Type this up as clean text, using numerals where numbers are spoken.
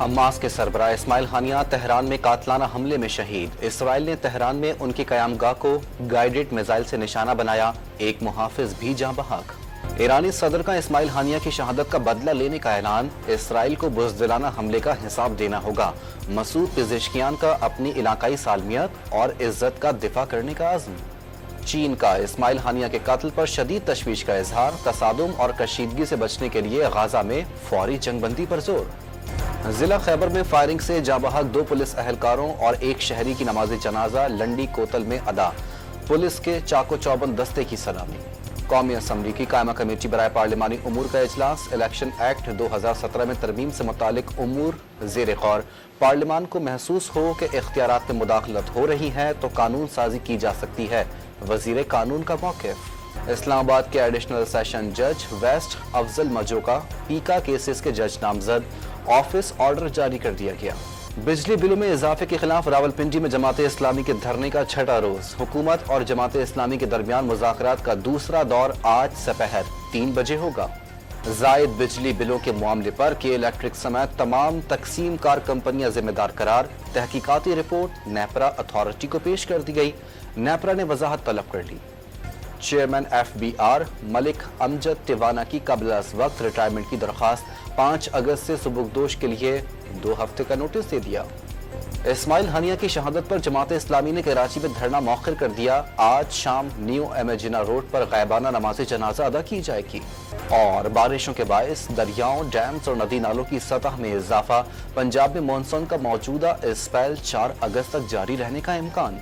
Hamas کے سربراہ اسماعیل Hania Tehran میں قاتلانہ حملے میں شہید۔ اسرائیل نے تہران میں ان کی قیام گاہ کو گائیڈڈ میزائل سے نشانہ بنایا، ایک محافظ بھی جاں بحق۔ ایرانی صدر کا اسماعیل ہانیہ کی شہادت کا بدلہ لینے کا اعلان، اسرائیل کو بزدلانہ حملے کا حساب دینا ہوگا۔ مسعود پزشکیان کا اپنی علاقائی سالمیت اور عزت کا دفاع کرنے کا عزم۔ چین کا اسماعیل ہانیہ کے قتل پر شدید تشویش کا اظہار، تصادم اور کشیدگی سے بچنے کے لیے غزہ میں فوری جنگ بندی پر زور۔ ضلع خیبر میں فائرنگ سے جاں بحق 2 پولیس اہلکاروں اور ایک شہری کی نماز جنازہ لنڈی کوتل میں ادا، پولیس کے چاق و چوبند دستے کی سلامی۔ قومی اسمبلی کی قائمہ کمیٹی برائے پارلیمانی امور کا اجلاس، الیکشن ایکٹ 2017 میں ترمیم سے متعلق امور زیر غور۔ پارلیمان کو محسوس ہو کہ اختیارات میں مداخلت ہو رہی ہے تو قانون سازی کی جا سکتی ہے، وزیر قانون کا موقف۔ اسلام آباد کے ایڈیشنل سیشن جج ویسٹ افضل مجو کا پیکا کیسز کے جج نامزد، آفس آرڈر جاری کر دیا گیا۔ بجلی بلوں میں اضافے کے خلاف راولپنڈی میں جماعت اسلامی کے دھرنے کا 6واں روز، حکومت اور جماعت اسلامی کے درمیان مذاکرات کا دوسرا دور آج سپہر 3 بجے ہوگا۔ زائد بجلی بلوں کے معاملے پر کے الیکٹرک سمیت تمام تقسیم کار کمپنیاں ذمہ دار قرار، تحقیقاتی رپورٹ نیپرا اتھارٹی کو پیش کر دی گئی، نیپرا نے وضاحت طلب کر لی۔ چیئرمین ایف بی آر ملک امجد ٹیوانا کی قبل از وقت ریٹائرمنٹ کی درخواست 5 اگست سے سبکدوش کے لیے 2 ہفتے کا نوٹس دے دیا۔ اسماعیل ہانیہ کی شہادت پر جماعت اسلامی نے کراچی میں دھرنا مؤخر کر دیا، آج شام نیو امیجنا روڈ پر غائبانہ نماز جنازہ ادا کی جائے گی۔ اور بارشوں کے باعث دریاؤں، ڈیمز اور ندی نالوں کی سطح میں اضافہ، پنجاب میں مانسون کا موجودہ اسپیل 4 اگست تک جاری رہنے کا امکان۔